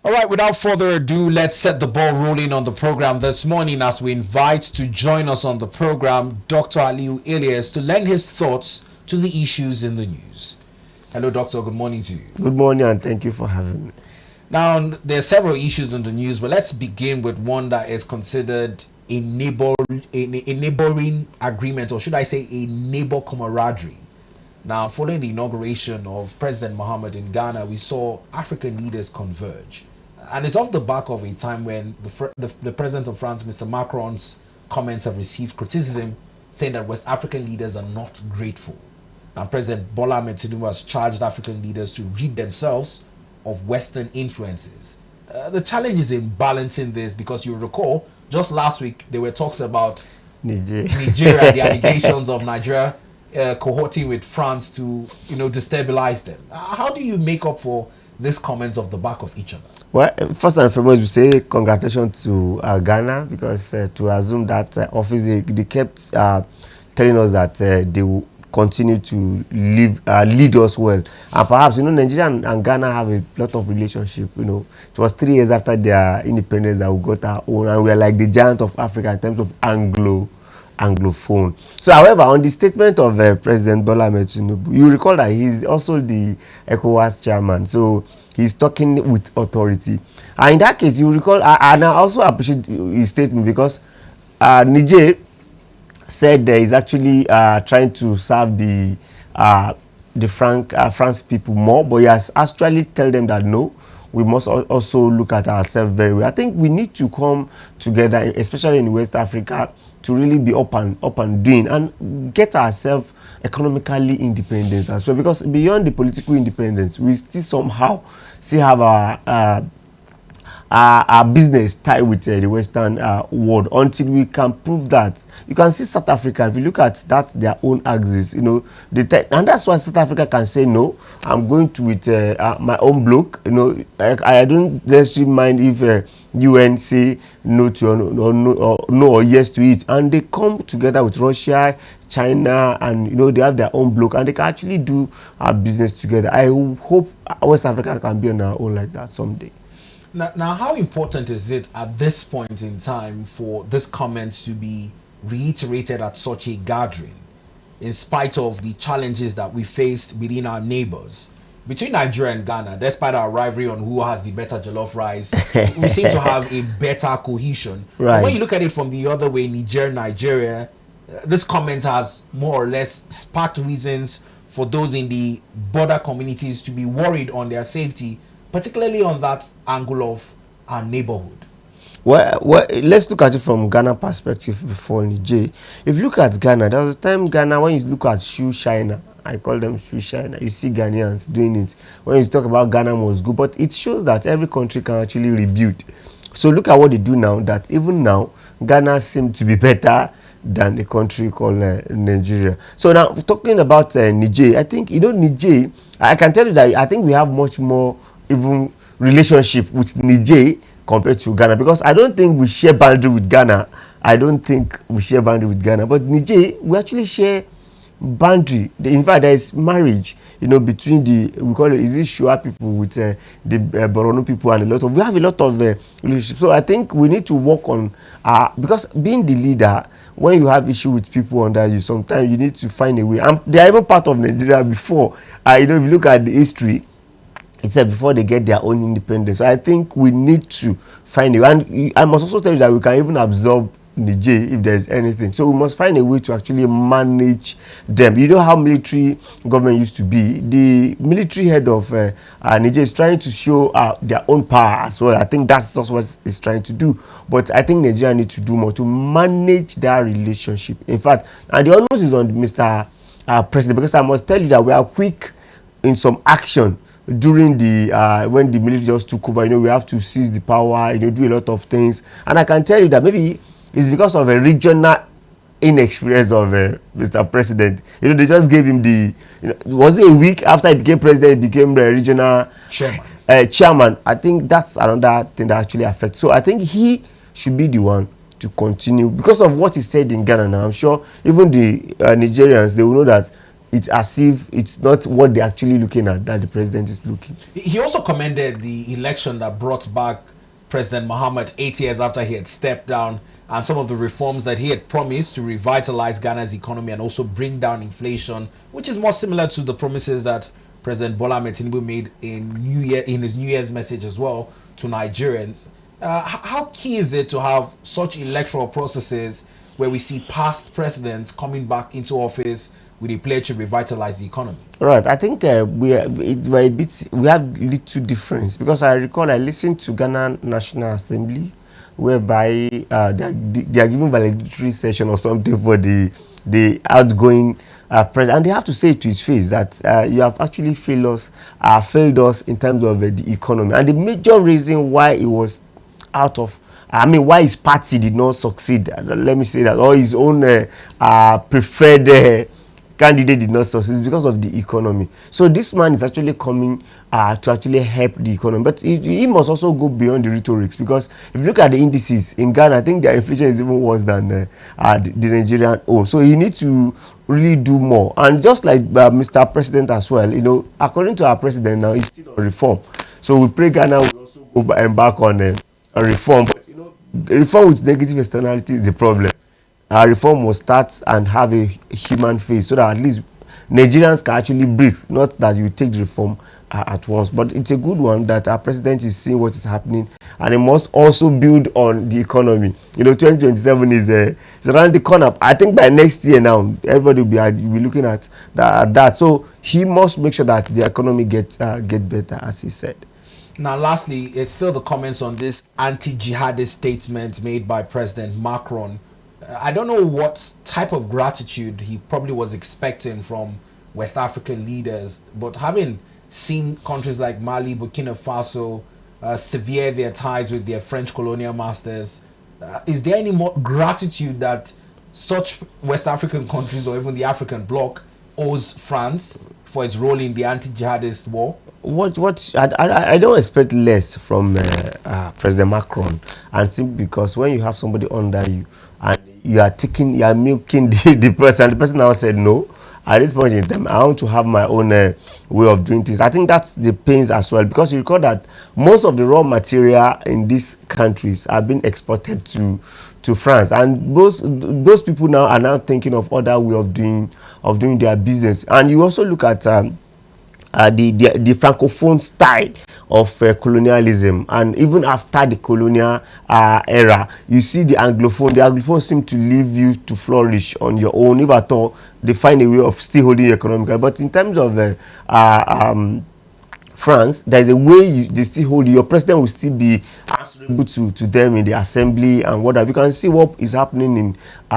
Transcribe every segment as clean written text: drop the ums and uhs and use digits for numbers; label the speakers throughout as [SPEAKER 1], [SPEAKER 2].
[SPEAKER 1] All right, without further ado, let's set the ball rolling on the program this morning as we invite to join us on the program Dr. Aliyu Ilias to lend his thoughts to the issues in the news. Hello, Doctor. Good morning to you.
[SPEAKER 2] Good morning and thank you for having me.
[SPEAKER 1] Now, there are several issues in the news, but let's begin with one that is considered a neighboring agreement, or should I say a neighbor camaraderie. Now, following the inauguration of President Mahama in Ghana, we saw African leaders converge. And it's off the back of a time when the president of France, Mr. Macron's comments have received criticism, saying that West African leaders are not grateful. Now, President Bola Ahmed Tinubu has charged African leaders to rid themselves of Western influences. The challenge is in balancing this because you recall, just last week, there were talks about Nigeria, the allegations of Nigeria cohorting with France to, destabilize them. How do you make up for these comments off the back of each other?
[SPEAKER 2] Well, first and foremost, we say congratulations to Ghana because to assume that office, they kept telling us that they will continue to lead us well. And perhaps, Nigeria and Ghana have a lot of relationship. It was 3 years after their independence that we got our own, and we are like the giant of Africa in terms of Anglophone. So, however, on the statement of President Bola Ahmed Tinubu, you recall that he's also the ECOWAS chairman. So, he's talking with authority. And in that case, you recall, and I also appreciate his statement because Niger said he's actually trying to serve the France people more, but he has actually tell them that no, we must also look at ourselves very well. I think we need to come together, especially in West Africa, to really be up and doing and get ourselves economically independent as well. Because beyond the political independence, we still have our business tied with the Western world until we can prove that. You can see South Africa, if you look at that, their own axis, and that's why South Africa can say no, I'm going to with my own bloc. I don't necessarily mind if UN say no to no or yes to it, and they come together with Russia, China, and they have their own bloc and they can actually do business together. I hope West Africa can be on our own like that someday.
[SPEAKER 1] Now, how important is it at this point in time for this comment to be reiterated at such a gathering, in spite of the challenges that we faced within our neighbors? Between Nigeria and Ghana, despite our rivalry on who has the better jollof rice, we seem to have a better cohesion.
[SPEAKER 2] Right.
[SPEAKER 1] When you look at it from the other way, Nigeria, this comment has more or less sparked reasons for those in the border communities to be worried on their safety, particularly on that angle of our neighborhood.
[SPEAKER 2] Well, let's look at it from Ghana perspective before Niger. If you look at Ghana, there was a time Ghana, when you look at shoe shiner, I call them shoe shiner, you see Ghanaians doing it. When you talk about Ghana was good, but it shows that every country can actually rebuild. So look at what they do now, that even now, Ghana seems to be better than a country called Nigeria. So now, talking about Niger, I think, Niger, I can tell you that I think we have much more even relationship with Niger compared to Ghana, because I don't think we share boundary with Ghana. But Niger, we actually share boundary. In fact, there is marriage, between we call it, Shua people with the Borno people, and we have a lot of relationships. So I think we need to work on, because being the leader, when you have issue with people under you, sometimes you need to find a way. And they are even part of Nigeria before. If you look at the history, it's before they get their own independence. So I think we need to find a way. And I must also tell you that we can even absorb Niger if there's anything. So we must find a way to actually manage them. You know how military government used to be. The military head of Niger is trying to show their own power as well. I think that's also what it's trying to do. But I think Nigeria needs to do more to manage that relationship. In fact, and the onus is on Mr. President, because I must tell you that we are quick in some action during the when the military just took over. We have to seize the power, do a lot of things. And I can tell you that maybe it's because of a regional inexperience of Mr. President. They just gave him was it a week after he became president, he became the regional chairman. I think that's another thing that actually affects. So I think he should be the one to continue because of what he said in Ghana. Now I'm sure even the Nigerians, they will know that it's as if it's not what they're actually looking at that the president is looking.
[SPEAKER 1] He also commended the election that brought back President Mahama 8 years after he had stepped down, and some of the reforms that he had promised to revitalize Ghana's economy and also bring down inflation, which is more similar to the promises that President Bola Ahmed Tinubu made in his New Year's message as well to Nigerians. How key is it to have such electoral processes where we see past presidents coming back into office with a pledge to revitalize the economy?
[SPEAKER 2] Right, I think we have little difference, because I recall I listened to Ghana National Assembly, whereby they are giving valedictory session or something for the outgoing president, and they have to say to his face that you have actually failed us in terms of the economy, and the major reason why it was why his party did not succeed, let me say that, or his own preferred candidate did not succeed, is because of the economy. So this man is actually coming to actually help the economy, but he must also go beyond the rhetorics, because if you look at the indices in Ghana, I think their inflation is even worse than the Nigerian own. So he needs to really do more, and just like Mr. President as well, according to our president now, he's still on reform. So we pray Ghana will also go embark on a reform, but reform with negative externality is the problem. Reform must start and have a human face, so that at least Nigerians can actually breathe, not that you take the reform at once. But it's a good one that our president is seeing what is happening, and he must also build on the economy. 2027 is around the corner. I think by next year now, everybody will be looking at that. So he must make sure that the economy get better, as he said.
[SPEAKER 1] Now, lastly, it's still the comments on this anti-jihadist statement made by President Macron. I don't know what type of gratitude he probably was expecting from West African leaders, but having seen countries like Mali, Burkina Faso sever their ties with their French colonial masters, is there any more gratitude that such West African countries or even the African bloc owes France for its role in the anti-jihadist war?
[SPEAKER 2] I don't expect less from President Macron, and simply because when you have somebody under you and you are milking the person now said no. At this point in time, I want to have my own way of doing things. I think that's the pains as well, because you recall that most of the raw material in these countries are being exported to France, and those people now are now thinking of other way of doing their business. And you also look at the francophone style of colonialism, and even after the colonial era, you see the anglophone seem to leave you to flourish on your own, if at all they find a way of still holding you economically. But in terms of France, there is a way they still hold you. Your president will still be answerable to them in the assembly and whatever. You can see what is happening in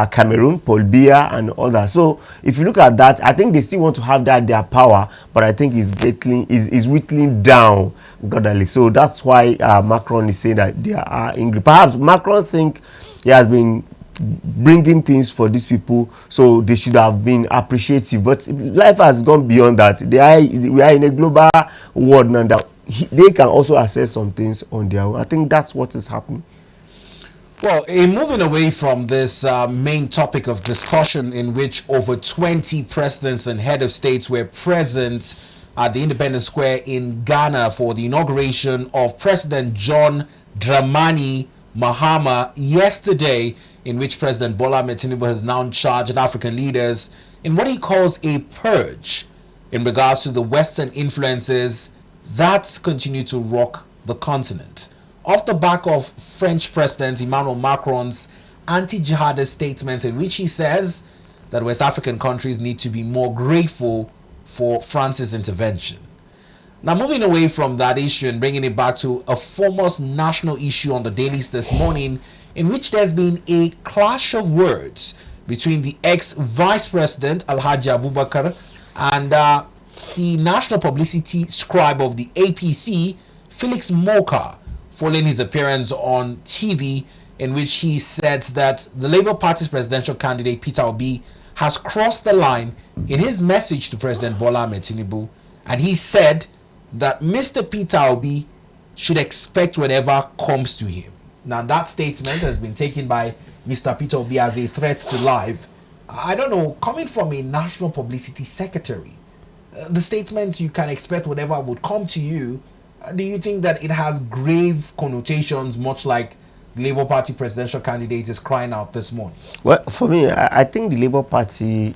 [SPEAKER 2] Cameroon, Paul Biya and others. So if you look at that, I think they still want to have their power, but I think it's whittling down gradually. So that's why Macron is saying that they are angry. Perhaps Macron think he has been bringing things for these people, so they should have been appreciative, but life has gone beyond that. We are in a global world now that they can also assess some things on their own. I think that's what is happening.
[SPEAKER 1] Well, in moving away from this main topic of discussion, in which over 20 presidents and head of states were present at the Independence Square in Ghana for the inauguration of President John Dramani Mahama yesterday, in which President Bola Ahmed Tinubu has now charged African leaders in what he calls a purge in regards to the Western influences that continue to rock the continent. Off the back of French President Emmanuel Macron's anti-jihadist statement, in which he says that West African countries need to be more grateful for France's intervention. Now, moving away from that issue and bringing it back to a foremost national issue on the dailies this morning, in which there's been a clash of words between the ex-Vice President Alhaji Abubakar and the national publicity scribe of the APC, Felix Morka, following his appearance on TV, in which he said that the Labour Party's presidential candidate Peter Obi has crossed the line in his message to President Bola Ahmed Tinubu, and he said that Mr. Peter Obi should expect whatever comes to him. Now, that statement has been taken by Mr. Peter Obi as a threat to life, I don't know, coming from a national publicity secretary, the statements you can expect whatever would come to you. Do you think that it has grave connotations, much like the Labour Party presidential candidate is crying out this morning?
[SPEAKER 2] Well, for me, I think the Labour Party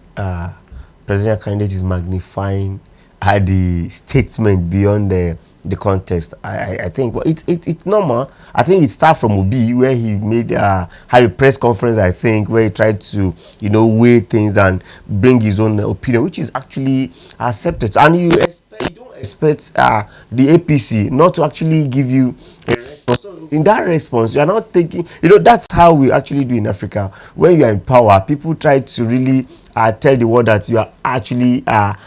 [SPEAKER 2] presidential candidate is magnifying the statement beyond the context. I think, well, it's normal. I think it started from Obi, where he made have a press conference, I think, where he tried to, weigh things and bring his own opinion, which is actually accepted. And you don't expect the APC not to actually give you a response. So in that response, you are not thinking, that's how we actually do in Africa. When you are in power, people try to really tell the world that you are actually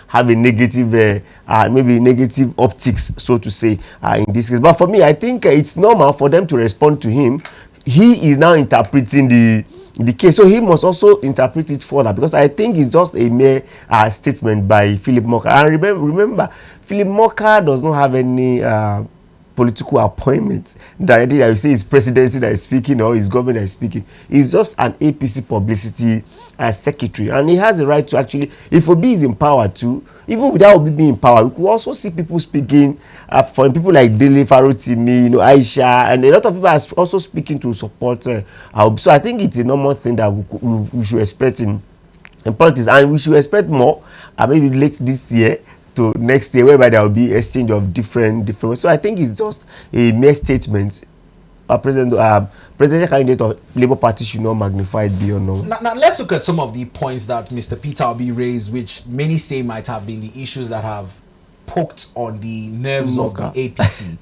[SPEAKER 2] having negative, maybe negative optics, so to say, in this case. But for me, I think it's normal for them to respond to him. He is now interpreting the case, so he must also interpret it further, because I think it's just a mere statement by Felix Morka. And remember, Felix Morka does not have any political appointments directly that you say his presidency that is speaking or his government that is speaking. He's just an APC publicity secretary, and he has the right to actually, if Obi is in power too, even without Obi being in power, we could also see people speaking for people like Dele Farotimi, Aisha, and a lot of people are also speaking to support Obi. So I think it's a normal thing that we should expect in politics, and we should expect more maybe late this year to next year, whereby there will be exchange of different. So I think it's just a mere statement. Presidential candidate of Labour Party should not magnify it beyond.
[SPEAKER 1] Now let's look at some of the points that Mr. Peter Obi raised, which many say might have been the issues that have poked on the nerves of the APC.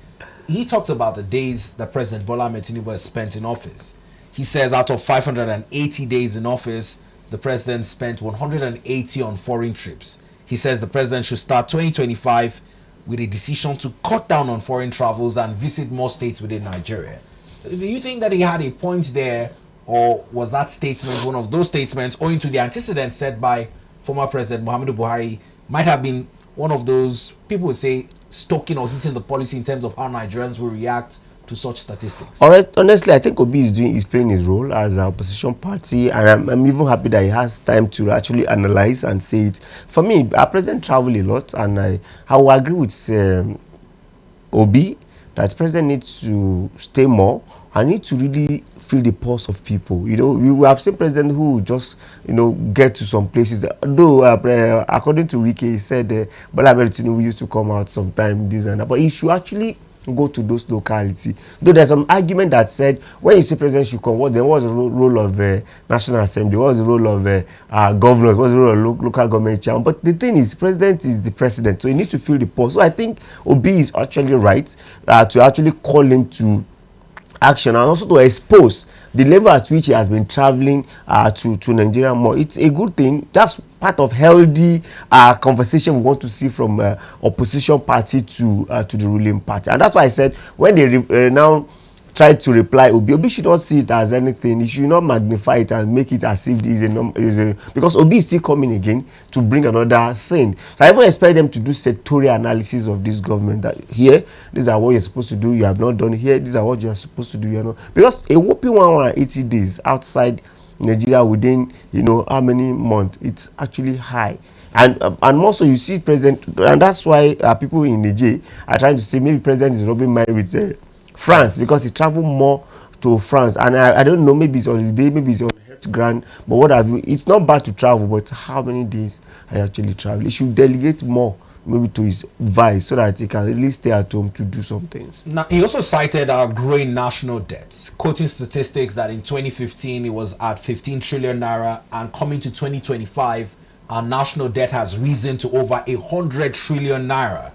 [SPEAKER 1] He talked about the days that President Bola Ahmed Tinubu has spent in office. He says out of 580 days in office, the president spent 180 on foreign trips. He says the president should start 2025 with a decision to cut down on foreign travels and visit more states within Nigeria. Do you think that he had a point there, or was that statement one of those statements, owing to the antecedents set by former President Muhammadu Buhari, might have been one of those, people would say, stoking or hitting the policy in terms of how Nigerians will react to such statistics?
[SPEAKER 2] All right, honestly, I think Obi is playing his role as an opposition party, and I'm even happy that he has time to actually analyze and say it. For me, our president travel a lot, and I will agree with Obi that the president needs to stay more. I need to really feel the pulse of people. We have seen president who just get to some places. Though according to Wiki, he said Bola Ahmed Tinubu used to come out sometime this and that, but he should actually go to those localities. Though there's some argument that said when you say president should come, what the role of National Assembly, what's the role of governors, what's the role of local government chairman? But the thing is, president is the president, so you need to feel the pulse. So I think Obi is actually right to actually call him to action, and also to expose the level at which he has been traveling to Nigeria more. It's a good thing. That's part of healthy conversation we want to see from opposition party to the ruling party. And that's why I said when they now try to reply, Obi should not see it as anything. He should not magnify it and make it as if it is a because Obi is still coming again to bring another thing. So I even expect them to do sectorial analysis of this government, that here, these are what you're supposed to do, you have not done here, these are what you're supposed to do, because a whopping 180 days outside Nigeria within how many months, it's actually high. And also you see president, and that's why people in Niger are trying to say maybe president is rubbing mind with France, because he traveled more to France, and I don't know, maybe it's on his day, maybe it's on health grant, but what have you. It's not bad to travel, but how many days I actually travel? He should delegate more maybe to his vice, so that he can really stay at home to do some things.
[SPEAKER 1] Now, he also cited our growing national debts, quoting statistics that in 2015 it was at 15 trillion naira, and coming to 2025 our national debt has risen to over 100 trillion naira.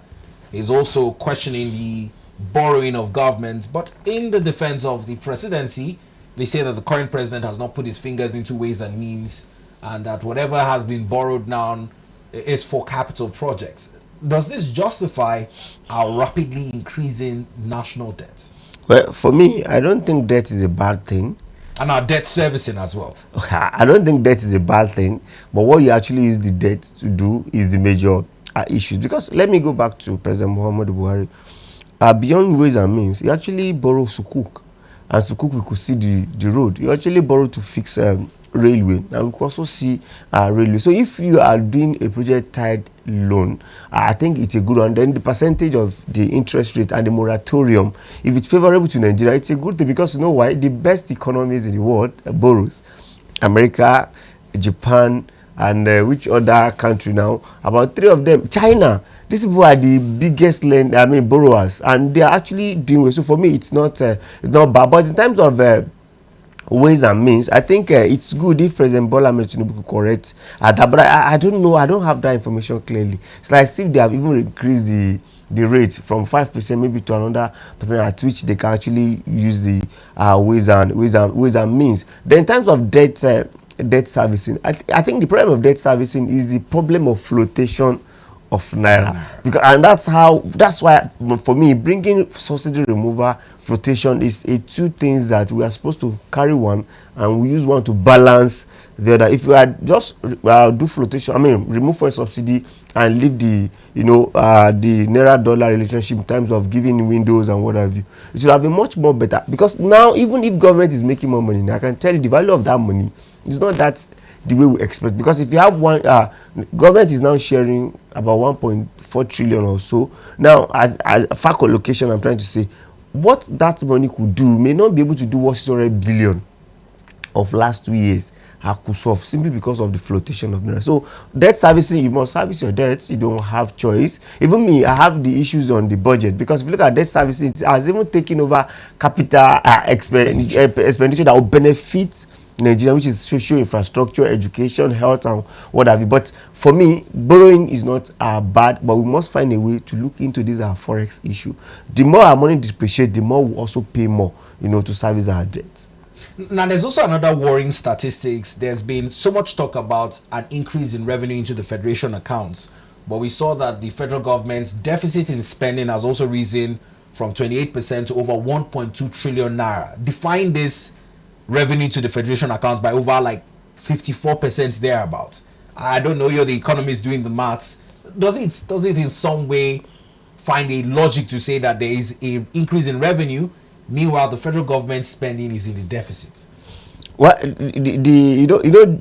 [SPEAKER 1] He's also questioning the borrowing of government, but in the defense of the presidency, they say that the current president has not put his fingers into ways and means, and that whatever has been borrowed now is for capital projects. Does this justify our rapidly increasing national debt?
[SPEAKER 2] Well, for me, I don't think debt is a bad thing.
[SPEAKER 1] And our debt servicing as well.
[SPEAKER 2] I don't think debt is a bad thing, but what you actually use the debt to do is the major issue. Because let me go back to President Muhammadu Buhari. Beyond ways and means, he actually borrowed sukuk, and sukuk we could see the road. He actually borrowed to fix railway, and we could also see railway. So if you are doing a project tied loan, I think it's a good one. Then the percentage of the interest rate and the moratorium, if it's favorable to Nigeria, it's a good thing, because you know why? The best economies in the world borrows. America, Japan, and which other country now? About 3 of them. China. These people are the biggest borrowers, and they are actually doing well. So for me, it's not bad. But in terms of ways and means, I think it's good if President Bola Ahmed Tinubu could correct that, but I don't know, I don't have that information clearly. It's like if they have even increased the rate from 5% maybe to another percent at which they can actually use the ways and means. Then in terms of debt servicing, I think the problem of debt servicing is the problem of flotation of naira, because, and that's why for me bringing subsidy removal, flotation is two things that we are supposed to carry one, and we use one to balance the other. If we are just do flotation, remove fuel subsidy and leave the the naira dollar relationship in terms of giving windows and what have you, it should have been much more better. Because now, even if government is making more money, I can tell you the value of that money is not that the way we expect. Because if you have one government is now sharing about 1.4 trillion or so now as fact allocation. I'm trying to say what that money could do may not be able to do what 600 billion of last 2 years could solve, simply because of the flotation of naira. So debt servicing, you must service your debts, you don't have choice. Even me, I have the issues on the budget, because if you look at debt servicing, it has even taken over capital expenditure that will benefit Nigeria, which is social infrastructure, education, health, and what have you. But for me, borrowing is not bad, but we must find a way to look into this forex issue. The more our money depreciates, the more we also pay more, to service our debts.
[SPEAKER 1] Now, there's also another worrying statistics. There's been so much talk about an increase in revenue into the federation accounts, but we saw that the federal government's deficit in spending has also risen from 28% to over 1.2 trillion naira. Define this revenue to the federation accounts by over like 54% thereabouts. I don't know, you're the economist doing the maths. Does it in some way find a logic to say that there is an increase in revenue, meanwhile the federal government spending is in the deficit?
[SPEAKER 2] Well,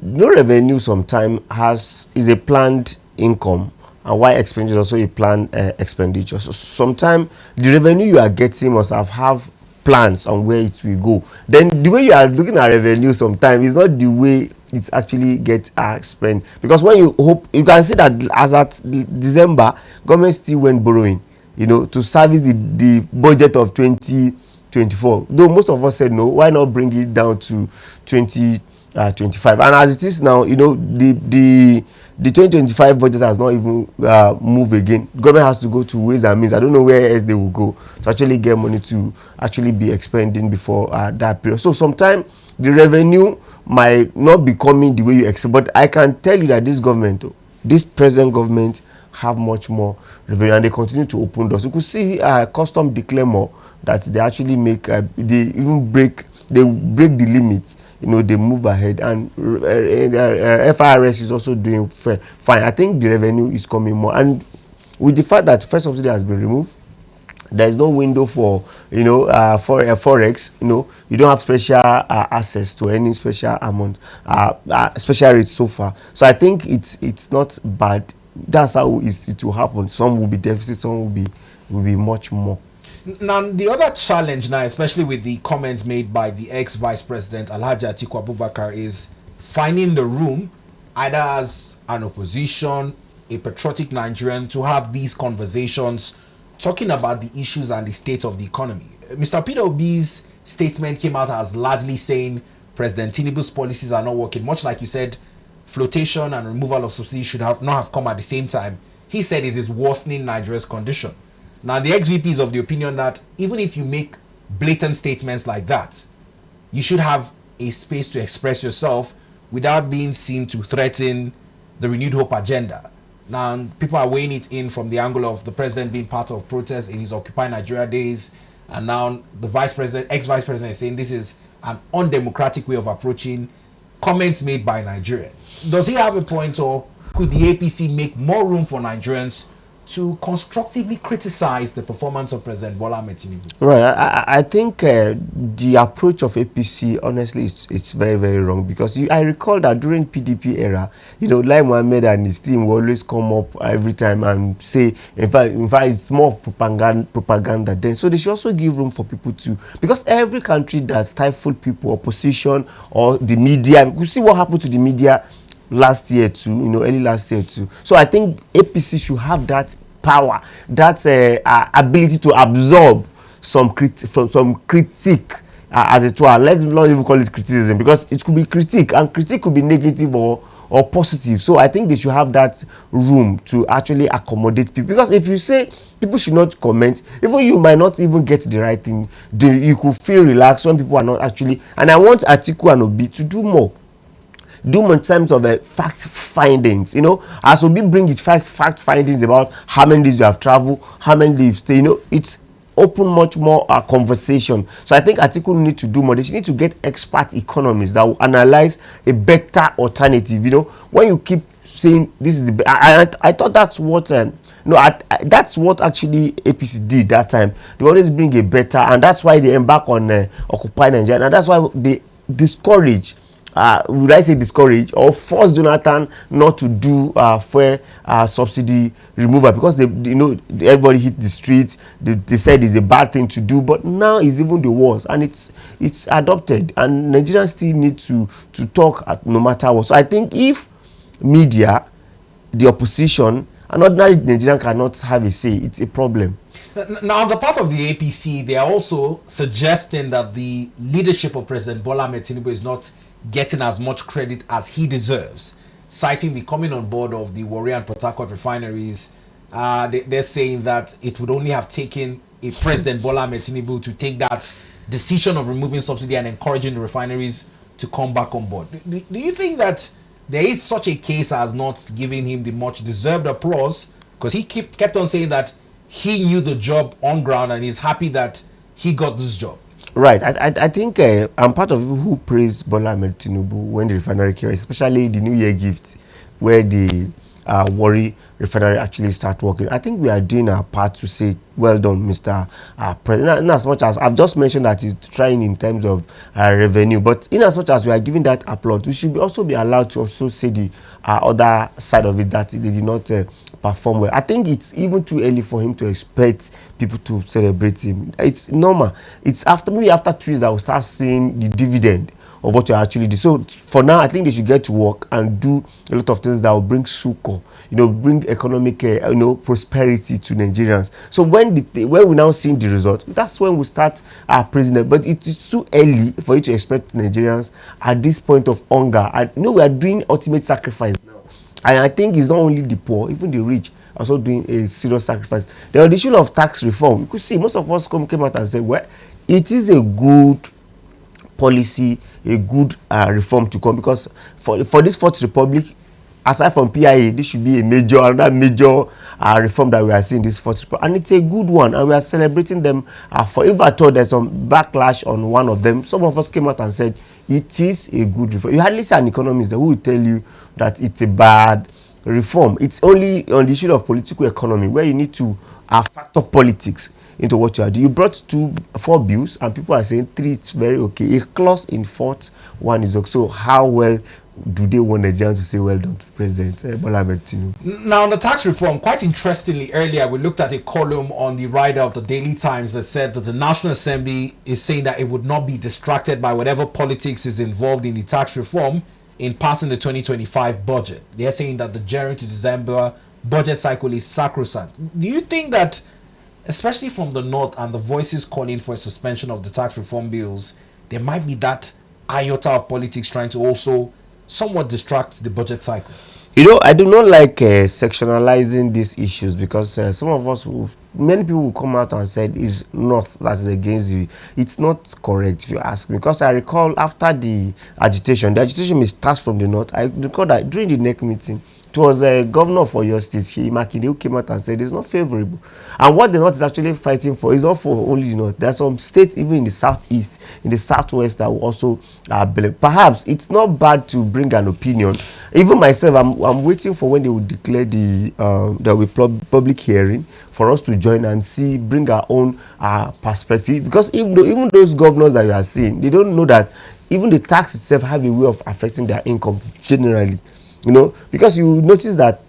[SPEAKER 2] no revenue sometimes is a planned income, and why expenditure is also a planned expenditure. So sometimes the revenue you are getting must have plans on where it will go. Then the way you are looking at revenue sometimes is not the way it actually gets spent. Because when you hope, you can see that as at December, government still went borrowing, to service the budget of 2024. Though most of us said no, why not bring it down to 2025? And as it is now, the 2025 budget has not even moved again. Government has to go to ways and means. I don't know where else they will go to actually get money to actually be expending before that period. So sometimes the revenue might not be coming the way you expect. But I can tell you that this present government have much more revenue, and they continue to open doors. You could see custom declare more, that they actually make they even break the limits. They move ahead, and FIRS is also doing fine. I think the revenue is coming more, and with the fact that first subsidy has been removed, there is no window for for forex. You don't have special access to any special amount, special rates so far. So I think it's not bad. That's how it will happen. Some will be deficit, some will be much more.
[SPEAKER 1] Now, the other challenge now, especially with the comments made by the ex-Vice President Atiku Abubakar, is finding the room, either as an opposition, a patriotic Nigerian, to have these conversations, talking about the issues and the state of the economy. Mr. Peter Obi's statement came out as largely saying President Tinubu's policies are not working. Much like you said, flotation and removal of subsidies should not have come at the same time. He said it is worsening Nigeria's condition. Now, the ex-VP is of the opinion that even if you make blatant statements like that, you should have a space to express yourself without being seen to threaten the renewed hope agenda. Now, people are weighing it in from the angle of the president being part of protests in his Occupy Nigeria days, and now the ex-vice president is saying this is an undemocratic way of approaching comments made by Nigeria. Does he have a point, or could the APC make more room for Nigerians to constructively criticize the performance of President Bola Ahmed Tinubu?
[SPEAKER 2] Right. I think the approach of APC, honestly, it's very, very wrong, because I recall that during PDP era, Lai Mohammed and his team will always come up every time and say, in fact, it's more of propaganda then. So they should also give room for people to, because every country that stifled people, opposition, or the media, you see what happened to the media last year too, early last year too. So I think APC should have that power, that ability to absorb some critique, as it were. Let's not even call it criticism, because it could be critique, and critique could be negative or positive. So I think they should have that room to actually accommodate people, because if you say people should not comment, even you might not even get the right thing, you could feel relaxed when people are not actually. And I want Atiku and Obi to do more in terms of fact findings. As Obi bring it fact findings about how many days you have traveled, how many days you stay, it's open much more conversation. So I think Atiku need to do more. They need to get expert economists that will analyze a better alternative. When you keep saying this is the I thought that's what that's what actually APC did that time. They always bring a better, and that's why they embark on Occupy Nigeria, and that's why they discourage, would I say discourage or force Jonathan not to do fuel subsidy removal, because everybody hit the streets. They said it's a bad thing to do, but now it's even the worst, and it's adopted, and Nigerians still need to talk no matter what. So I think if media, the opposition, and ordinary Nigerian cannot have a say, it's a problem.
[SPEAKER 1] Now, on the part of the APC, they are also suggesting that the leadership of President Bola Ahmed Tinubu is not getting as much credit as he deserves, citing the coming on board of the Warri and Port Harcourt refineries. They're saying that it would only have taken a President Bola Ahmed Tinubu to take that decision of removing subsidy and encouraging the refineries to come back on board. Do you think that there is such a case as not giving him the much deserved applause? Because he kept on saying that he knew the job on ground and he's happy that he got this job.
[SPEAKER 2] Right. I think I'm part of people who praise Bola Ahmed Tinubu when the refinery came, especially the New Year gift, where the Warri refinery actually start working. I think we are doing our part to say, well done, Mr. President. In as much as I've just mentioned that he's trying in terms of revenue, but in as much as we are giving that applause, we should also be allowed to also say the other side of it, that they did not perform well. I think it's even too early for him to expect people to celebrate him. It's normal. It's after 2 years that we'll start seeing the dividend of what you actually do. So for now, I think they should get to work and do a lot of things that will bring succor, bring economic, prosperity to Nigerians. So when we now see the result, that's when we start praising them. But it is too early for you to expect Nigerians at this point of hunger. And we are doing ultimate sacrifice now. And I think it's not only the poor, even the rich are also doing a serious sacrifice. The issue of tax reform, you could see most of us came out and said, well, it is a good policy, a good reform to come, because for this Fourth Republic, aside from PIA, this should be another major reform that we are seeing this Fourth Republic, and it's a good one, and we are celebrating them. For if at all there's some backlash on one of them, some of us came out and said it is a good reform. You hardly see an economist who will tell you that it's a bad reform. It's only on the issue of political economy where you need to factor politics into what you are doing. You brought 4 bills, and people are saying 3 it's very okay. A clause in 4th one is okay. So how well do they want Nigerians to say well done to President Bola Ahmed Tinubu?
[SPEAKER 1] Now, on the tax reform, quite interestingly, earlier we looked at a column on the rider of the Daily Times that said that the National Assembly is saying that it would not be distracted by whatever politics is involved in the tax reform in passing the 2025 budget. They're saying that the January to December budget cycle is sacrosanct. Do you think that, especially from the north and the voices calling for a suspension of the tax reform bills, there might be that iota of politics trying to also somewhat distract the budget cycle?
[SPEAKER 2] I do not like sectionalizing these issues, because some of us, many people will come out and said it's north that is against you. It's not correct if you ask me, because I recall after the agitation may start from the north. I recall that during the NEC meeting, it was a governor for your state, Sheyi Makinde, who came out and said it's not favorable. And what the North is actually fighting for is not for only the North. There are some states, even in the southeast, in the southwest, that will also perhaps it's not bad to bring an opinion. Even myself, I'm waiting for when they will declare there will be public hearing for us to join and see, bring our own perspective. Because even those governors that you are seeing, they don't know that even the tax itself have a way of affecting their income generally. Because you notice that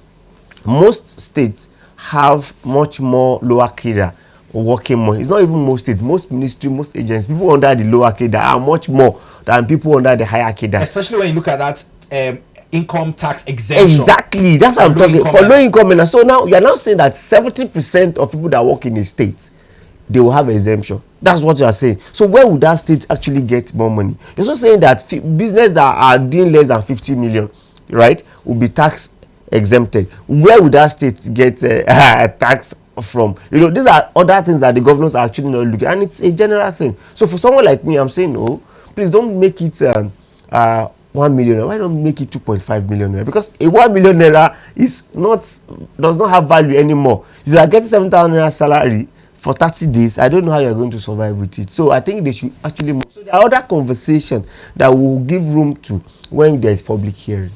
[SPEAKER 2] most states have much more lower cadre working more. It's not even most states, most ministry, most agencies, people under the lower cadre are much more than people under the higher cadre.
[SPEAKER 1] Especially when you look at that income tax exemption.
[SPEAKER 2] Exactly, that's what I'm talking for low income earners. So now you are now saying that 70% of people that work in a state, they will have exemption. That's what you are saying. So where would that state actually get more money? You're also saying that business that are doing less than 50 million, right, will be tax exempted. Where would that state get tax from? These are other things that the governors are actually not looking at, and it's a general thing. So for someone like me, I'm saying, no, please don't make it 1 million. Why don't make it 2.5 million naira? Because a 1 million naira does not have value anymore. If you are getting 7,000 naira salary for 30 days, I don't know how you're going to survive with it. So I think they should actually move. So there are other conversations that will give room to when there is public hearing.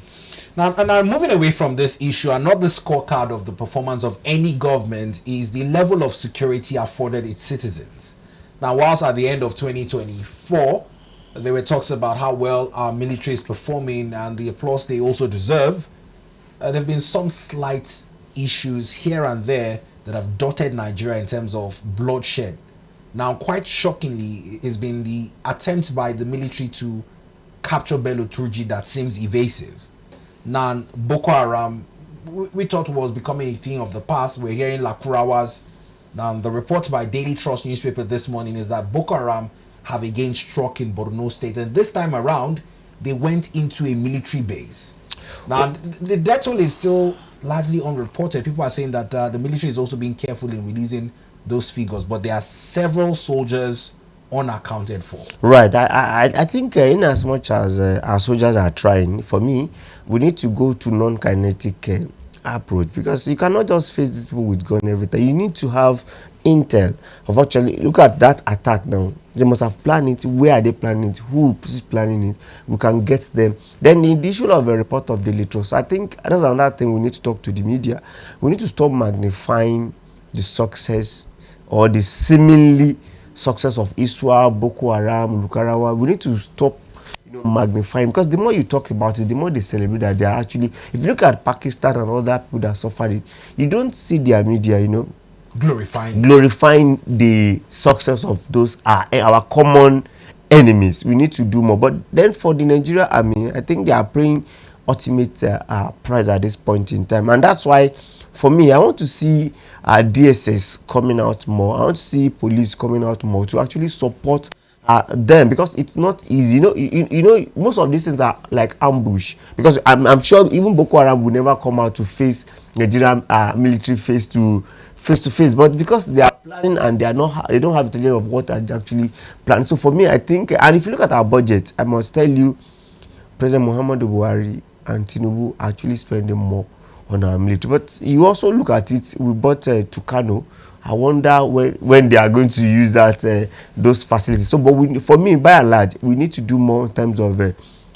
[SPEAKER 1] Now, moving away from this issue, another scorecard of the performance of any government is the level of security afforded its citizens. Now, whilst at the end of 2024, there were talks about how well our military is performing and the applause they also deserve, there have been some slight issues here and there that have dotted Nigeria in terms of bloodshed. Now, quite shockingly, it's been the attempt by the military to capture Bello Turji that seems evasive. Now, Boko Haram, we thought was becoming a thing of the past. We're hearing Lakurawas. Now, the report by Daily Trust newspaper this morning is that Boko Haram have again struck in Borno State, and this time around, they went into a military base. Now, the death toll is still largely unreported. People are saying that the military is also being careful in releasing those figures, but there are several soldiers unaccounted for.
[SPEAKER 2] Right. I think in as much as our soldiers are trying, for me, we need to go to non-kinetic approach, because you cannot just face these people with gun every time. You need to have intel of actually look at that attack now. They must have planned it. Where are they planning it? Who is planning it? We can get them. Then the issue of a report of Daily Trust, I think that's another thing we need to talk to the media. We need to stop magnifying the success or the seemingly success of Iswa, Boko Haram, Lukarawa. We need to stop magnifying, because the more you talk about it, the more they celebrate that they are actually, if you look at Pakistan and other people that suffered it, you don't see their media, glorifying the success of those our common enemies. We need to do more. But then for the Nigeria army, I think they are paying ultimate price at this point in time, and that's why for me, I want to see DSS coming out more. I want to see police coming out more to actually support them, because it's not easy. Most of these things are like ambush, because I'm sure even Boko Haram will never come out to face Nigerian military face to face, but because they are planning and they don't have intelligence of what are actually planned. So for me, I think, and if you look at our budget, I must tell you, President Muhammadu Buhari and Tinubu are actually spending more on our military. But you also look at it, we bought Tucano. I wonder when they are going to use that those facilities. So, but for me, by and large, we need to do more in terms of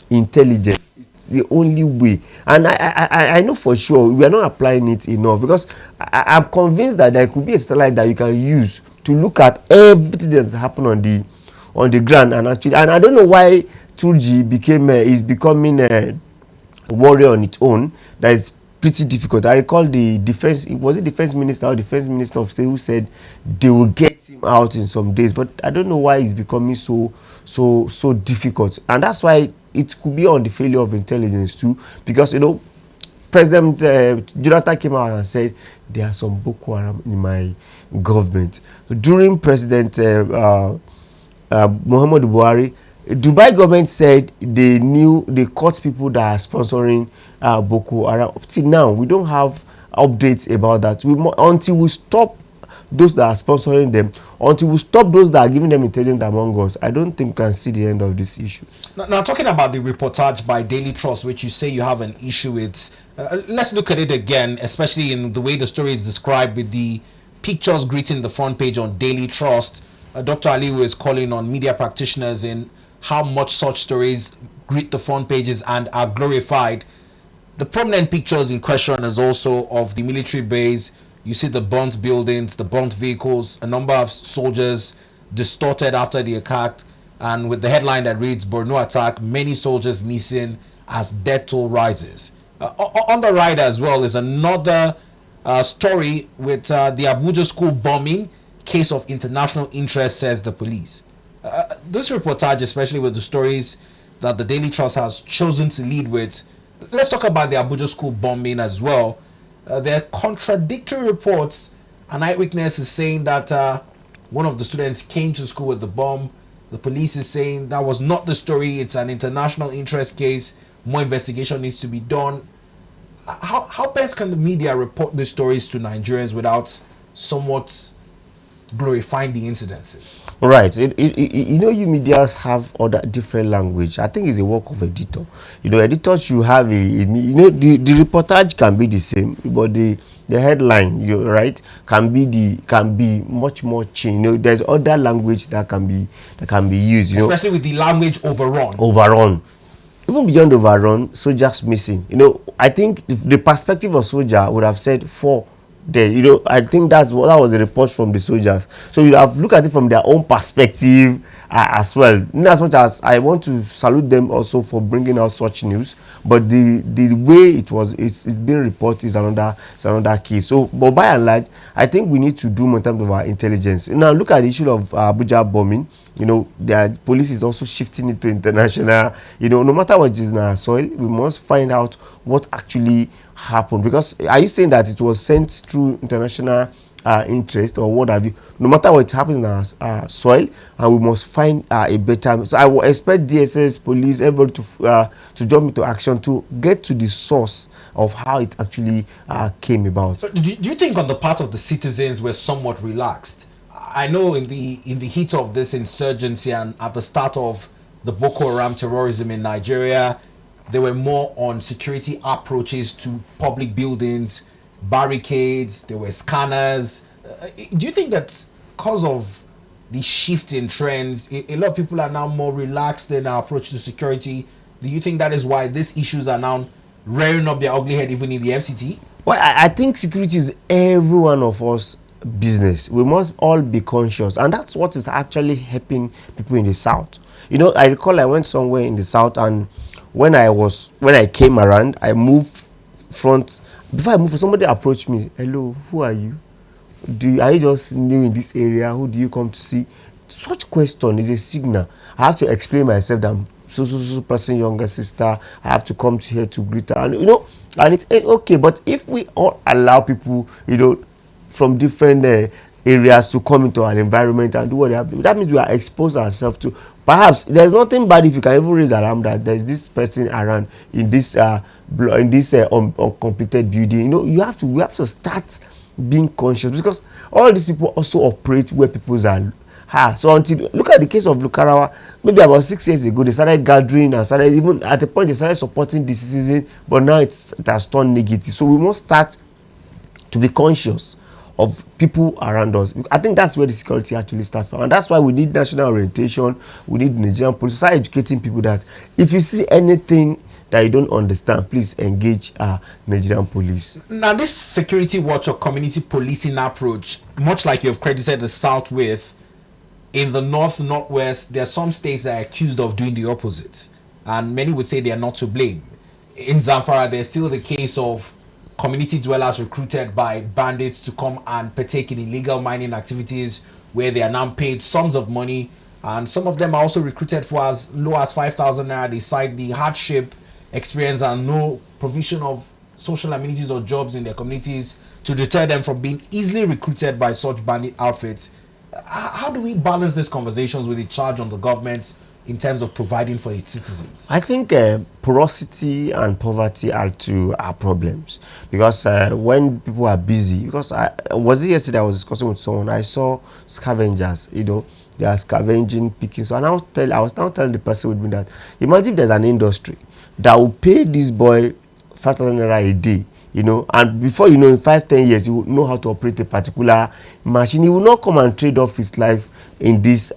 [SPEAKER 2] intelligence. It's the only way, and I know for sure we are not applying it enough, because I'm convinced that there could be a satellite that you can use to look at everything that's happened on the ground. And actually, and I don't know why Turji is becoming a warrior on its own. That is pretty difficult. I recall the defense minister or defense minister of state who said they will get him out in some days, but I don't know why it's becoming so difficult. And that's why it could be on the failure of intelligence too, because President Jonathan came out and said there are some Boko Haram in my government. During President Muhammadu Buhari, Dubai government said they caught people that are sponsoring Boko Haram. Up till now, we don't have updates about that. Until we stop those that are sponsoring them, until we stop those that are giving them intelligence among us, I don't think we can see the end of this issue.
[SPEAKER 1] Now talking about the reportage by Daily Trust, which you say you have an issue with, Let's look at it again, especially in the way the story is described with the pictures greeting the front page on Daily Trust. Dr. Aliyu is calling on media practitioners in how much such stories greet the front pages and are glorified. The prominent pictures in question is also of the military base. You see the burnt buildings, the burnt vehicles, a number of soldiers distorted after the attack, and with the headline that reads Borno attack, many soldiers missing as death toll rises. On the right as well is another story with the Abuja school bombing, case of international interest, says the police. This reportage, especially with the stories that the Daily Trust has chosen to lead with, let's talk about the Abuja school bombing as well. There are contradictory reports. An eyewitness is saying that one of the students came to school with the bomb. The police is saying that was not the story. It's an international interest case. More investigation needs to be done. How best can the media report these stories to Nigerians without somewhat glorifying the incidences?
[SPEAKER 2] Right. You know, you medias have other different language. I think it's a work of editor. You know, editors should have you know, the reportage can be the same, but the headline, you right, can be much more changed. You know, there's other language that can be used. You
[SPEAKER 1] especially with the language overrun.
[SPEAKER 2] Even beyond overrun, soldiers missing. You know, I think if the perspective of soldier would have said 4 there. You know, I think that was the report from the soldiers. So you have looked at it from their own perspective as well. In as much as I want to salute them also for bringing out such news, but the way it's being reported is another key. So, but by and large, I think we need to do more in terms of our intelligence. Now, look at the issue of Abuja bombing. You know, the police is also shifting it to international. You know, no matter what is in our soil, we must find out what actually happened. Because are you saying that it was sent through international interest or what have you? No matter what happens in our soil, and we must find a better. So I will expect DSS, police, everybody to jump into action to get to the source of how it actually came about.
[SPEAKER 1] Do you think on the part of the citizens we're somewhat relaxed? I know in the heat of this insurgency and at the start of the Boko Haram terrorism in Nigeria, there were more on security approaches to public buildings, barricades, there were scanners. Do you think that because of the shift in trends, a lot of people are now more relaxed in our approach to security? Do you think that is why these issues are now rearing up their ugly head even in the FCT?
[SPEAKER 2] Well, I think security is every one of us business. We must all be conscious, and that's what is actually helping people in the south. You know, I recall I went somewhere in the south, and when I came around, I moved front. Before I moved, somebody approached me. Hello, who are you? Are you just new in this area? Who do you come to see? Such question is a signal. I have to explain myself that I'm so person, younger sister. I have to come to here to greet her, and you know, and it's okay. But if we all allow people, you know, from different areas to come into our environment and do what they have to do, that means we are exposed ourselves to. Perhaps there's nothing bad if you can even raise alarm that there's this person around in this uncompleted building. You know, we have to start being conscious, because all these people also operate where people are. So until look at the case of Lukarawa, maybe about 6 years ago, they started gathering and started, even at the point they started supporting the citizen, but now it has turned negative. So we must start to be conscious of people around us. I think that's where the security actually starts from, and that's why we need national orientation. We need Nigerian police, start educating people that if you see anything that you don't understand, please engage Nigerian police.
[SPEAKER 1] Now, this security watch or community policing approach, much like you've credited the South with, in the northwest, there are some states that are accused of doing the opposite, and many would say they are not to blame. In Zamfara, there's still the case of community dwellers recruited by bandits to come and partake in illegal mining activities, where they are now paid sums of money, and some of them are also recruited for as low as 5,000 naira. They cite the hardship experience and no provision of social amenities or jobs in their communities to deter them from being easily recruited by such bandit outfits. How do we balance these conversations with the charge on the government in terms of providing for its citizens?
[SPEAKER 2] I think porosity and poverty are two problems, because when people are busy, because yesterday I was discussing with someone, I saw scavengers, you know, they are scavenging, picking. So I was now telling the person with me that imagine there's an industry that will pay this boy 5,000 naira a day, and before you know, in 5-10 years, you will know how to operate a particular machine. He will not come and trade off his life in this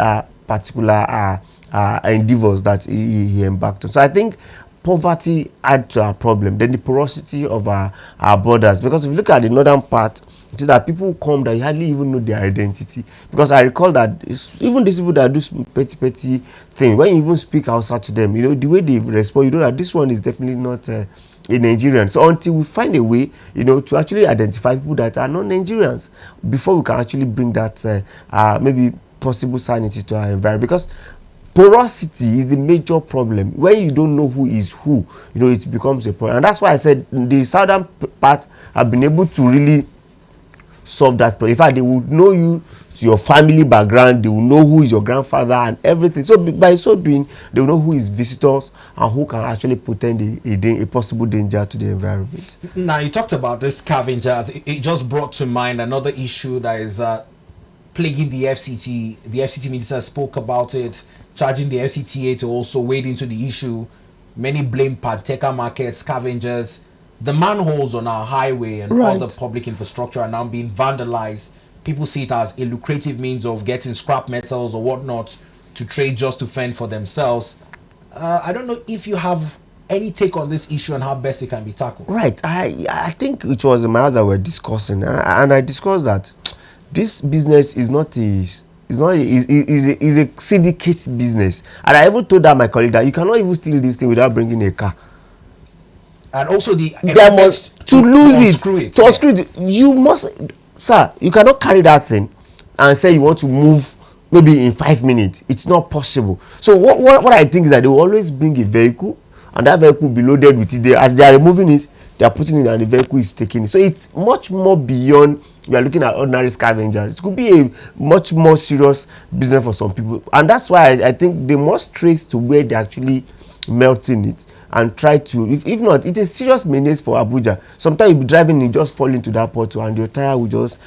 [SPEAKER 2] particular endeavors that he embarked on. So I think poverty adds to our problem. Then the porosity of our borders, because if you look at the northern part, you see that people come that you hardly even know their identity. Because I recall that even these people that do petty thing, when you even speak outside to them, the way they respond, that this one is definitely not a Nigerian. So until we find a way, to actually identify people that are not Nigerians, before we can actually bring that maybe possible sanity to our environment. Because porosity is the major problem. When you don't know who is who, it becomes a problem. And that's why I said the southern part have been able to really solve that problem. In fact, they will know you, your family background, they will know who is your grandfather and everything. So by so doing, they will know who is visitors and who can actually portend a possible danger to the environment.
[SPEAKER 1] Now, you talked about this scavengers. It just brought to mind another issue that is plaguing the FCT. The FCT minister spoke about it, charging the FCTA to also wade into the issue. Many blame Panteka market scavengers. The manholes on our highway and all the public infrastructure are now being vandalized. People see it as a lucrative means of getting scrap metals or whatnot to trade just to fend for themselves. I don't know if you have any take on this issue and how best it can be tackled.
[SPEAKER 2] Right. I think it was my house that we're discussing, and I discussed that this business is not a syndicate business. And I even told that my colleague that you cannot even steal this thing without bringing a car.
[SPEAKER 1] And also
[SPEAKER 2] to unscrew it. You must, sir, you cannot carry that thing and say you want to move maybe in 5 minutes. It's not possible. So what I think is that they will always bring a vehicle, and that vehicle will be loaded with it. As they are removing it, they are putting it and the vehicle is taking it. So it's much more beyond we are looking at ordinary scavengers. It could be a much more serious business for some people, and that's why I think they must trace to where they actually melting it and try to, if not, it's a serious menace for Abuja. Sometimes you'll be driving and you just fall into that pothole and your tire will just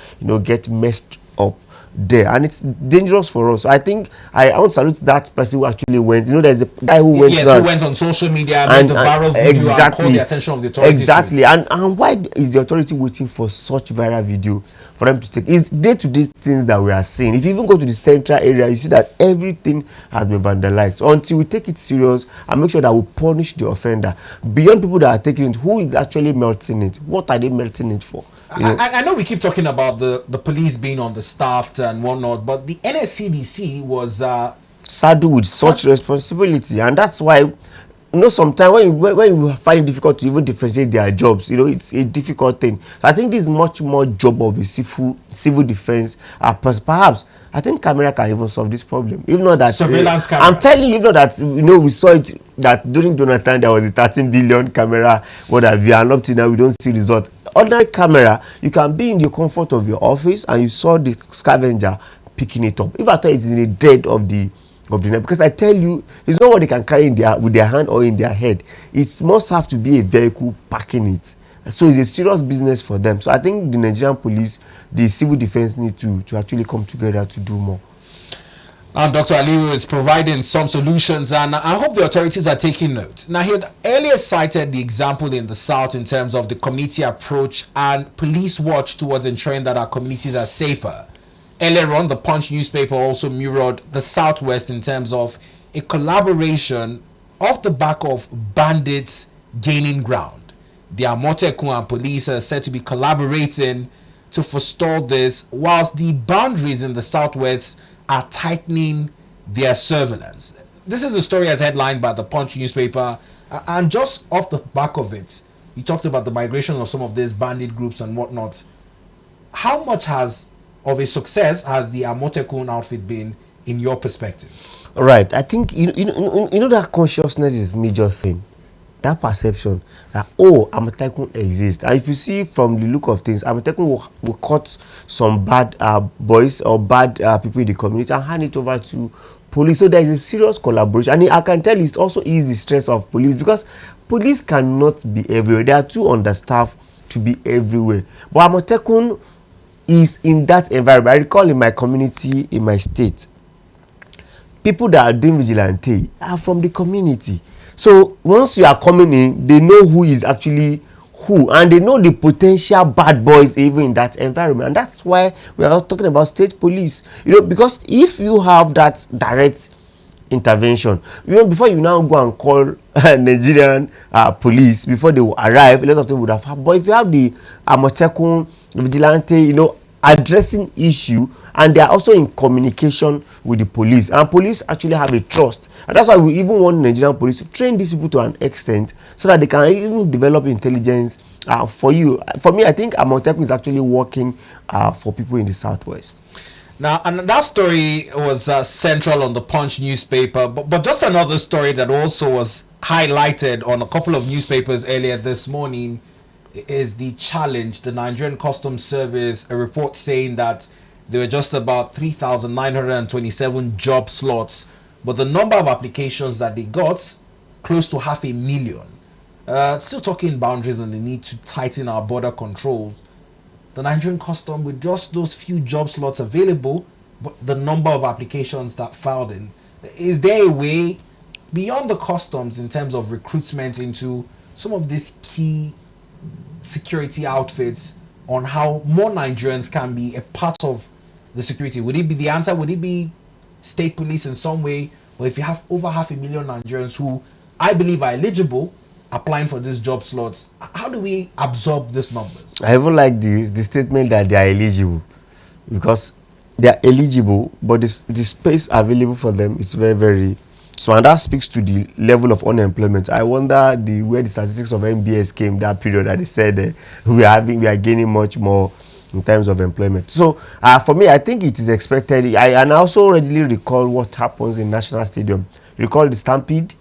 [SPEAKER 2] get messed up there, and it's dangerous for us. So I think I want to salute that person who actually went. There's a guy who went
[SPEAKER 1] who went on social media and made the viral video and called the attention of the authorities.
[SPEAKER 2] Exactly. And why is the authority waiting for such viral video for them to take? It's day-to-day things that we are seeing. If you even go to the central area, you see that everything has been vandalized. So until we take it serious and make sure that we punish the offender, beyond people that are taking it, who is actually melting it? What are they melting it for?
[SPEAKER 1] I know we keep talking about the police being understaffed and whatnot, but the NSCDC was
[SPEAKER 2] saddled with such responsibility, and that's why sometimes when you find it difficult to even differentiate their jobs, it's a difficult thing. So I think this is much more job of a civil defense. Perhaps I think camera can even solve this problem. If not that
[SPEAKER 1] surveillance camera.
[SPEAKER 2] I'm telling you, if not that we saw it that during Jonathan there was a 13 billion camera, what have you, and up to now we don't see result. Ordinary camera, you can be in the comfort of your office and you saw the scavenger picking it up. If I thought it's in the dead of the night, because I tell you, it's not what they can carry with their hand or in their head. It must have to be a vehicle packing it. So it's a serious business for them. So I think the Nigerian police, the civil defense need to actually come together to do more.
[SPEAKER 1] Dr. Aliyu is providing some solutions, and I hope the authorities are taking note. Now, he had earlier cited the example in the South in terms of the community approach and police watch towards ensuring that our communities are safer. Earlier on, the Punch newspaper also mirrored the Southwest in terms of a collaboration off the back of bandits gaining ground. The Amotekun and police are said to be collaborating to forestall this, whilst the boundaries in the Southwest are tightening their surveillance. This is the story as headlined by the Punch newspaper, and just off the back of it, you talked about the migration of some of these bandit groups and whatnot. How much of a success has the Amotekun outfit been in your perspective?
[SPEAKER 2] Right. I think that consciousness is a major thing. That perception that Amotekun exists, and if you see from the look of things, Amotekun will cut some bad boys or bad people in the community and hand it over to police. So there is a serious collaboration, and I can tell you it also eases the stress of police, because police cannot be everywhere. They are too understaffed to be everywhere. But Amotekun is in that environment. I recall in my community, in my state, people that are doing vigilante are from the community. So once you are coming in, they know who is actually who, and they know the potential bad boys even in that environment. And that's why we are talking about state police, because if you have that direct intervention, before you now go and call Nigerian police before they will arrive, a lot of them would have happened. But if you have the Amotekun vigilante, addressing issue, and they are also in communication with the police, and police actually have a trust, and that's why we even want Nigerian police to train these people to an extent so that they can even develop intelligence for me. I think Amotekun is actually working for people in the southwest.
[SPEAKER 1] Now, and that story was central on the Punch newspaper, but just another story that also was highlighted on a couple of newspapers earlier this morning is the challenge. The Nigerian Customs Service, a report saying that there were just about 3,927 job slots, but the number of applications that they got, close to 500,000. Still talking boundaries and the need to tighten our border controls. The Nigerian Customs, with just those few job slots available, but the number of applications that filed in, is there a way beyond the customs in terms of recruitment into some of these key security outfits on how more Nigerians can be a part of the security? Would it be the answer? Would it be state police in some way? Or if you have over 500,000 Nigerians who I believe are eligible applying for these job slots, how do we absorb these numbers?
[SPEAKER 2] I even like the statement that they are eligible, because they are eligible, but the space available for them is very, very so, and that speaks to the level of unemployment. I wonder where the statistics of NBS came that period that they said we are gaining much more in terms of employment. So for me, I think it is expected. And I also readily recall what happens in National Stadium. Recall the stampede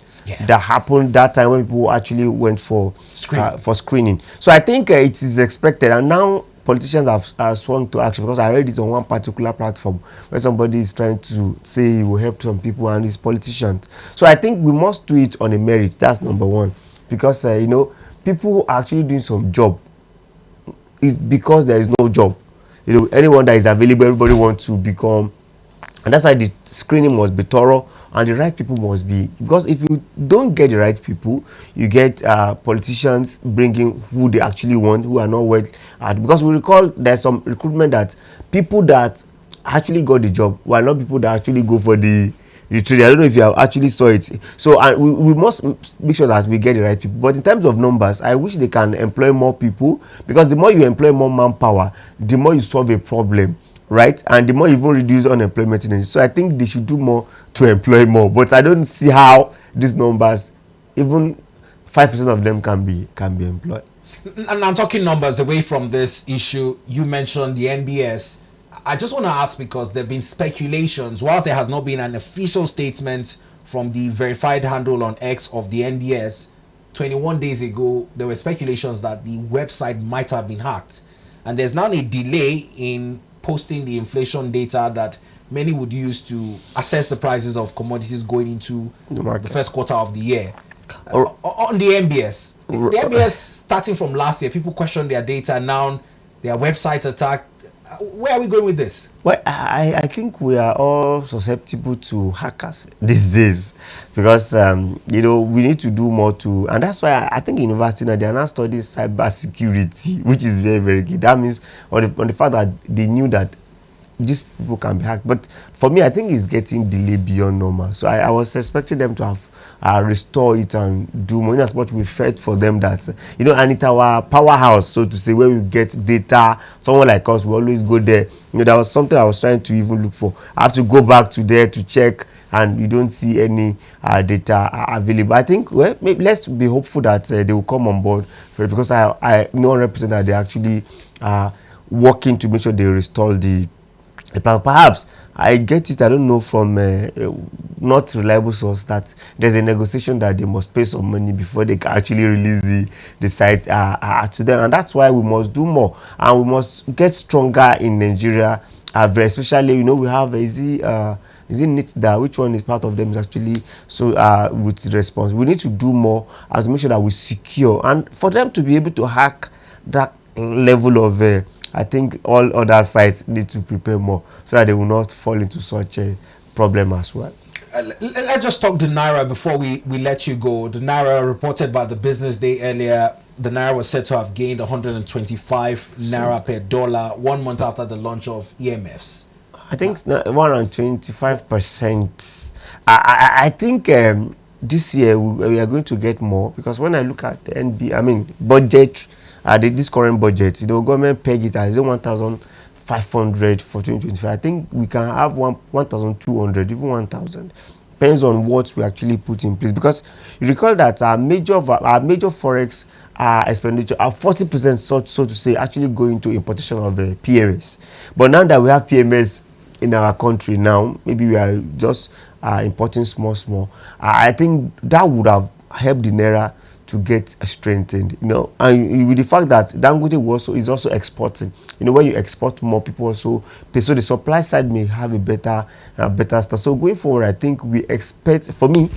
[SPEAKER 2] that happened that time when people actually went for screening. So I think it is expected, and now politicians have swung to action, because I read it on one particular platform where somebody is trying to say he will help some people, and it's politicians. So I think we must do it on a merit. That's number one, because people who are actually doing some job is because there is no job. Anyone that is available, everybody wants to become, and that's why the screening must be thorough and the right people must be, because if you don't get the right people, you get politicians bringing who they actually want, who are not well because we recall there's some recruitment that people that actually got the job were not people that actually go for the training. I don't know if you have actually saw it. So we must make sure that we get the right people. But in terms of numbers, I wish they can employ more people, because the more you employ more manpower, the more you solve a problem, right? And the more you even reduce unemployment in it. So I think they should do more to employ more. But I don't see how these numbers, even 5% of them can be employed.
[SPEAKER 1] And I'm talking numbers away from this issue. You mentioned the NBS. I just want to ask, because there have been speculations, whilst there has not been an official statement from the verified handle on X of the NBS, 21 days ago, there were speculations that the website might have been hacked. And there's now a delay in posting the inflation data that many would use to assess the prices of commodities going into the first quarter of the year. On the NBS, the NBS starting from last year, people questioned their data. Now their website attacked. Where are we going with this?
[SPEAKER 2] Well, I think we are all susceptible to hackers these days, because we need to do more and that's why I think in university now they are now studying cyber security, which is very, very good. That means on the fact that they knew that these people can be hacked. But for me, I think it's getting delayed beyond normal. So I was expecting them to have restore it and do more, in as much we fed for them that and it's our powerhouse, so to say, where we get data. Someone like us, we always go there. That was something I was trying to even look for. I have to go back to there to check, and you don't see any data available. I think maybe let's be hopeful that they will come on board, because I know 100% that they actually are working to make sure they restore the perhaps I get it, I don't know, from not reliable source, that there's a negotiation that they must pay some money before they can actually release the site to them. And that's why we must do more, and we must get stronger in Nigeria, especially, we have is it NITDA, which one is part of them is actually with response. We need to do more to make sure that we secure, and for them to be able to hack that level of I think all other sites need to prepare more, so that they will not fall into such a problem as well.
[SPEAKER 1] Let's just talk the Naira before we let you go. The Naira reported by the Business Day earlier, the Naira was said to have gained 125 Naira per dollar 1 month after the launch of EMFs.
[SPEAKER 2] I think 125%. I think this year we are going to get more, because when I look at the budget, this current budget, the government peg it as 1,500 for 2025. I think we can have 1,200, even 1,000. Depends on what we actually put in place, because you recall that our major forex expenditure are 40%, so to say, actually going to importation of PMS. But now that we have PMS in our country now, maybe we are just importing small. I think that would have helped the Naira to get strengthened, and with the fact that Dangote is also exporting. When you export more, people also pay, so the supply side may have a better start. So going forward, I think we expect, for me,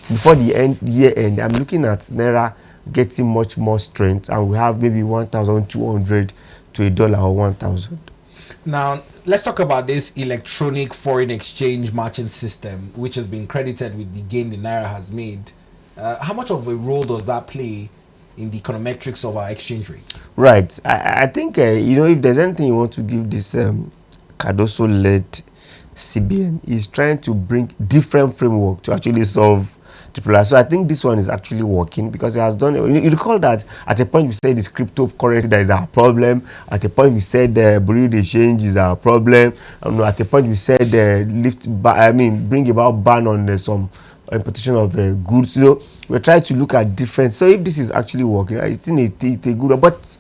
[SPEAKER 2] before the year end, I'm looking at Naira getting much more strength, and we have maybe 1,200 to a dollar or 1,000.
[SPEAKER 1] Now, let's talk about this electronic foreign exchange matching system, which has been credited with the gain the Naira has made. How much of a role does that play in the econometrics of our exchange rate?
[SPEAKER 2] Right. I think, if there's anything you want to give this Cardoso-led CBN, is trying to bring different framework to actually solve the problem. So I think this one is actually working, because it has done. You recall that at a point we said it's cryptocurrency that is our problem. At a point we said Bureau de change is our problem. At a point we said bring about ban on some importation of goods. We're trying to look at different. So if this is actually working, I think it's a good one. But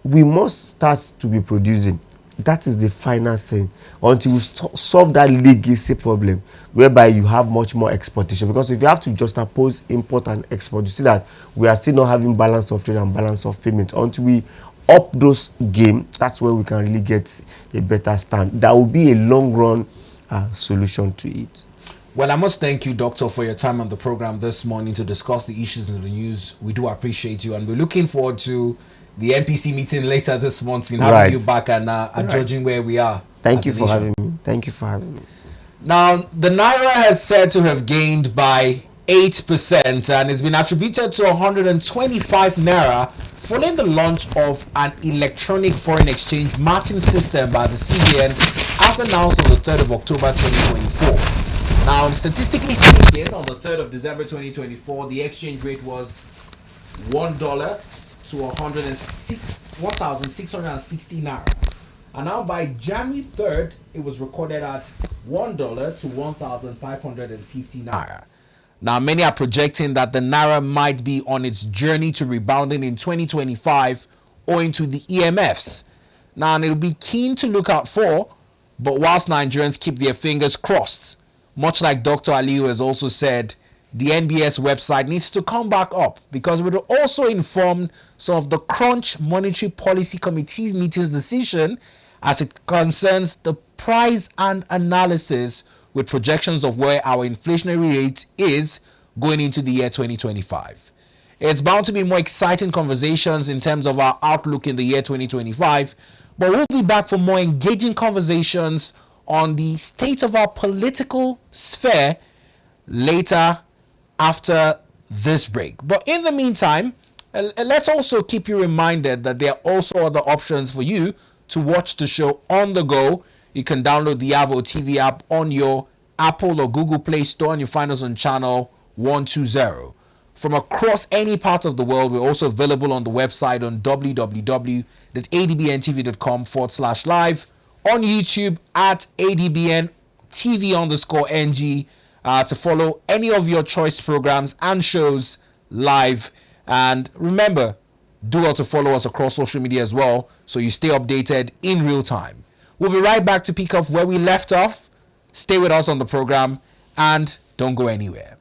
[SPEAKER 2] we must start to be producing. That is the final thing, until we solve that legacy problem, whereby you have much more exportation. Because if you have to just oppose import and export, you see that we are still not having balance of trade and balance of payment. Until we up those game, that's where we can really get a better stand. That will be a long run solution to it.
[SPEAKER 1] Well, I must thank you, Doctor, for your time on the program this morning to discuss the issues in the news. We do appreciate you, and we're looking forward to the NPC meeting later this month in having you back and judging where we are.
[SPEAKER 2] Thank you for having me. Thank you for having me.
[SPEAKER 1] Now, the Naira has said to have gained by 8%, and it's been attributed to 125 Naira following the launch of an electronic foreign exchange matching system by the CBN, as announced on the 3rd of October 2024. Now, statistically speaking, on the 3rd of December 2024, the exchange rate was $1 to 1,660 Naira. And now by January 3rd, it was recorded at $1 to 1,550 Naira. Now, many are projecting that the Naira might be on its journey to rebounding in 2025 owing to the EMFs. Now, and it'll be keen to look out for, but whilst Nigerians keep their fingers crossed, much like Dr. Aliyu has also said, the NBS website needs to come back up, because it will also inform some of the Crunch Monetary Policy Committee's meetings decision as it concerns the price and analysis with projections of where our inflationary rate is going into the year 2025. It's bound to be more exciting conversations in terms of our outlook in the year 2025, but we'll be back for more engaging conversations on the state of our political sphere later after this break. But in the meantime, let's also keep you reminded that there are also other options for you to watch the show on the go. You can download the Avo TV app on your Apple or Google Play Store, and you find us on channel 120. From across any part of the world, we're also available on the website on www.adbntv.com/live, on YouTube at adbntv_ng, to follow any of your choice programs and shows live. And remember, do well to follow us across social media as well, so you stay updated in real time. We'll be right back to pick up where we left off. Stay with us on the program and don't go anywhere.